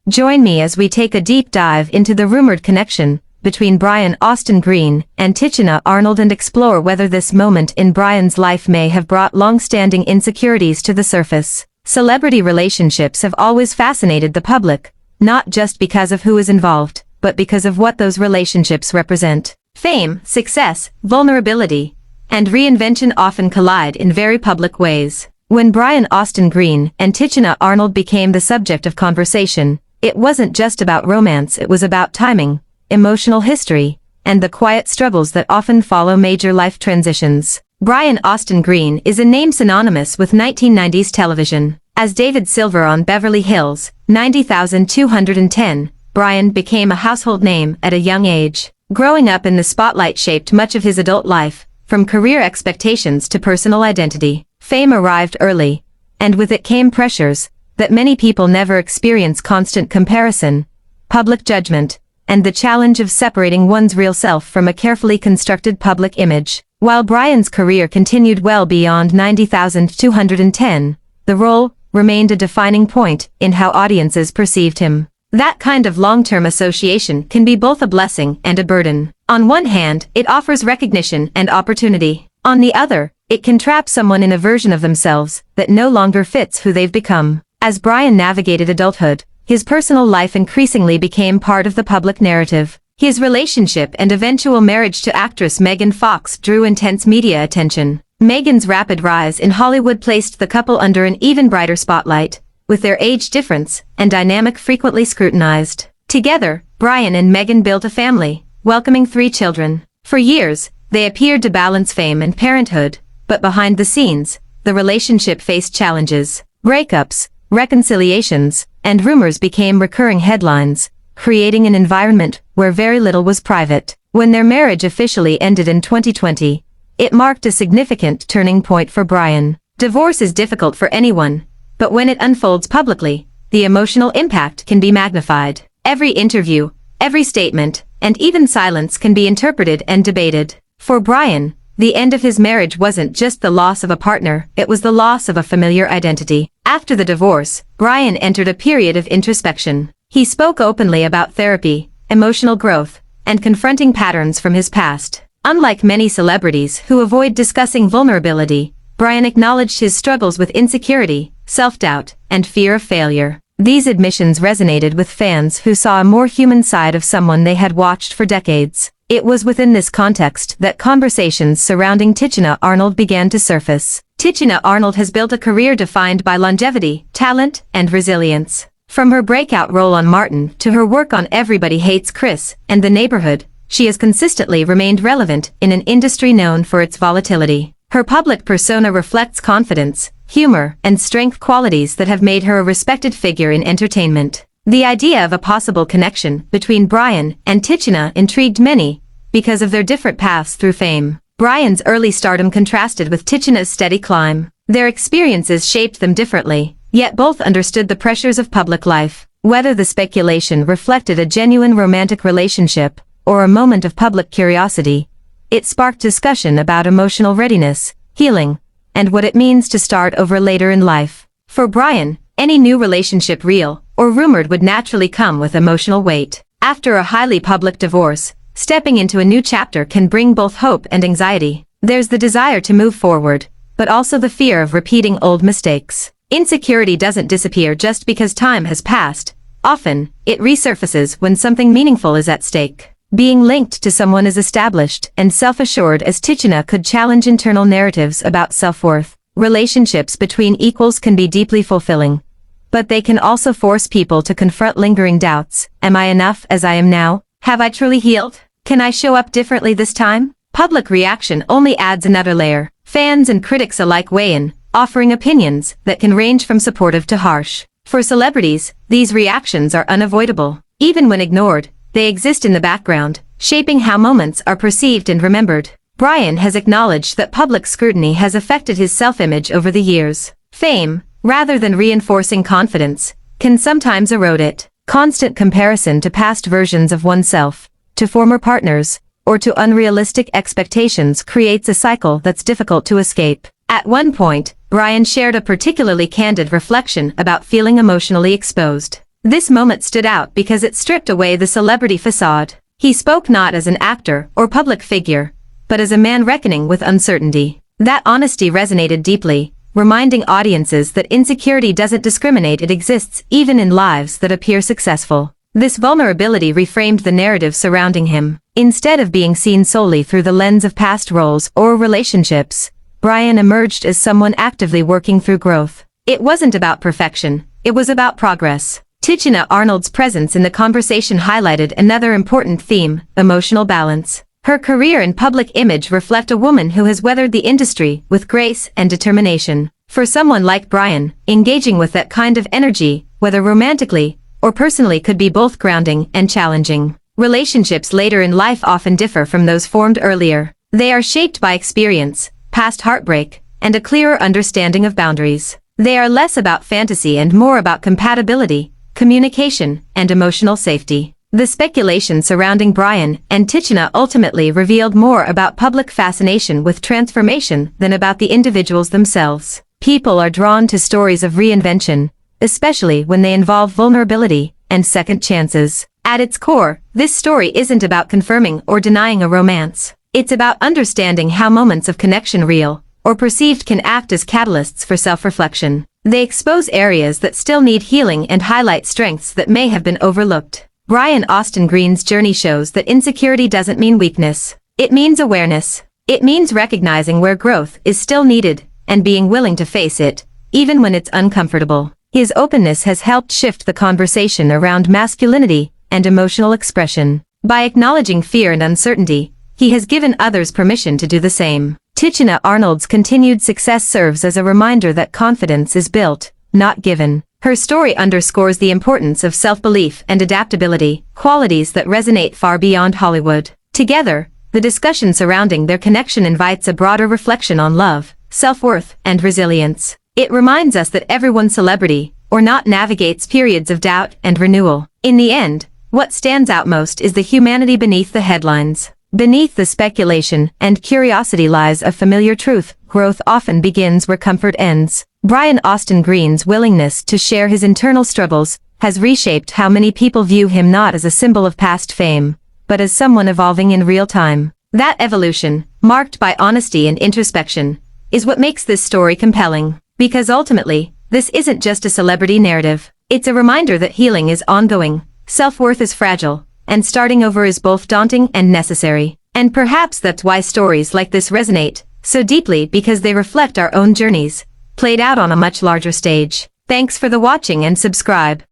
Join me as we take a deep dive into the rumored connection between Brian Austin Green and Tichina Arnold and explore whether this moment in Brian's life may have brought long-standing insecurities to the surface. Celebrity relationships have always fascinated the public, not just because of who is involved, but because of what those relationships represent. Fame, success, vulnerability, and reinvention often collide in very public ways. When Brian Austin Green and Tichina Arnold became the subject of conversation, it wasn't just about romance, it was about timing, emotional history, and the quiet struggles that often follow major life transitions. Brian Austin Green is a name synonymous with 1990s television. As David Silver on Beverly Hills, 90,210, Brian became a household name at a young age. Growing up in the spotlight shaped much of his adult life, from career expectations to personal identity. Fame arrived early, and with it came pressures that many people never experience: constant comparison, public judgment, and the challenge of separating one's real self from a carefully constructed public image. While Brian's career continued well beyond 90,210, the role remained a defining point in how audiences perceived him. That kind of long-term association can be both a blessing and a burden. On one hand, it offers recognition and opportunity. On the other, it can trap someone in a version of themselves that no longer fits who they've become. As Brian navigated adulthood, his personal life increasingly became part of the public narrative. His relationship and eventual marriage to actress Megan Fox drew intense media attention. Megan's rapid rise in Hollywood placed the couple under an even brighter spotlight, with their age difference and dynamic frequently scrutinized. Together, Brian and Megan built a family, welcoming 3 children. For years, they appeared to balance fame and parenthood, but behind the scenes, the relationship faced challenges. Breakups, reconciliations, and rumors became recurring headlines, creating an environment where very little was private. When their marriage officially ended in 2020, it marked a significant turning point for Brian. Divorce is difficult for anyone, but when it unfolds publicly, the emotional impact can be magnified. Every interview, every statement, and even silence can be interpreted and debated. For Brian, the end of his marriage wasn't just the loss of a partner, it was the loss of a familiar identity. After the divorce, Brian entered a period of introspection. He spoke openly about therapy, emotional growth, and confronting patterns from his past. Unlike many celebrities who avoid discussing vulnerability, Brian acknowledged his struggles with insecurity, self-doubt, and fear of failure. These admissions resonated with fans who saw a more human side of someone they had watched for decades. It was within this context that conversations surrounding Tichina Arnold began to surface. Tichina Arnold has built a career defined by longevity, talent, and resilience. From her breakout role on Martin to her work on Everybody Hates Chris and The Neighborhood, she has consistently remained relevant in an industry known for its volatility. Her public persona reflects confidence, humor, and strength, qualities that have made her a respected figure in entertainment. The idea of a possible connection between Brian and Tichina intrigued many because of their different paths through fame. Brian's early stardom contrasted with Tichina's steady climb. Their experiences shaped them differently, yet both understood the pressures of public life. Whether the speculation reflected a genuine romantic relationship or a moment of public curiosity, it sparked discussion about emotional readiness, healing, and what it means to start over later in life. For Brian, any new relationship, real or rumored, would naturally come with emotional weight. After a highly public divorce, stepping into a new chapter can bring both hope and anxiety. There's the desire to move forward, but also the fear of repeating old mistakes. Insecurity doesn't disappear just because time has passed. Often, it resurfaces when something meaningful is at stake. Being linked to someone as established and self-assured as Tichina could challenge internal narratives about self-worth. Relationships between equals can be deeply fulfilling, but they can also force people to confront lingering doubts. Am I enough as I am now? Have I truly healed? Can I show up differently this time? Public reaction only adds another layer. Fans and critics alike weigh in, offering opinions that can range from supportive to harsh. For celebrities, these reactions are unavoidable. Even when ignored, they exist in the background, shaping how moments are perceived and remembered. Brian has acknowledged that public scrutiny has affected his self-image over the years. Fame, rather than reinforcing confidence, can sometimes erode it. Constant comparison to past versions of oneself, to former partners, or to unrealistic expectations creates a cycle that's difficult to escape. At one point, Brian shared a particularly candid reflection about feeling emotionally exposed. This moment stood out because it stripped away the celebrity facade. He spoke not as an actor or public figure, but as a man reckoning with uncertainty. That honesty resonated deeply, reminding audiences that insecurity doesn't discriminate, it exists even in lives that appear successful. This vulnerability reframed the narrative surrounding him. Instead of being seen solely through the lens of past roles or relationships, Brian emerged as someone actively working through growth. It wasn't about perfection, it was about progress. Tichina Arnold's presence in the conversation highlighted another important theme: emotional balance. Her career and public image reflect a woman who has weathered the industry with grace and determination. For someone like Brian, engaging with that kind of energy, whether romantically or personally, could be both grounding and challenging. Relationships later in life often differ from those formed earlier. They are shaped by experience, past heartbreak, and a clearer understanding of boundaries. They are less about fantasy and more about compatibility, communication, and emotional safety. The speculation surrounding Brian and Tichina ultimately revealed more about public fascination with transformation than about the individuals themselves. People are drawn to stories of reinvention, especially when they involve vulnerability and second chances. At its core, this story isn't about confirming or denying a romance. It's about understanding how moments of connection, real or perceived, can act as catalysts for self-reflection. They expose areas that still need healing and highlight strengths that may have been overlooked. Brian Austin Green's journey shows that insecurity doesn't mean weakness. It means awareness. It means recognizing where growth is still needed and being willing to face it, even when it's uncomfortable. His openness has helped shift the conversation around masculinity and emotional expression. By acknowledging fear and uncertainty, he has given others permission to do the same. Tichina Arnold's continued success serves as a reminder that confidence is built, not given. Her story underscores the importance of self-belief and adaptability, qualities that resonate far beyond Hollywood. Together, the discussion surrounding their connection invites a broader reflection on love, self-worth, and resilience. It reminds us that everyone, celebrity or not, navigates periods of doubt and renewal. In the end, what stands out most is the humanity beneath the headlines. Beneath the speculation and curiosity lies a familiar truth: growth often begins where comfort ends. Brian Austin Green's willingness to share his internal struggles has reshaped how many people view him, not as a symbol of past fame, but as someone evolving in real time. That evolution, marked by honesty and introspection, is what makes this story compelling. Because ultimately, this isn't just a celebrity narrative. It's a reminder that healing is ongoing, self-worth is fragile, and starting over is both daunting and necessary. And perhaps that's why stories like this resonate so deeply, because they reflect our own journeys, played out on a much larger stage. Thanks for the watching and subscribe.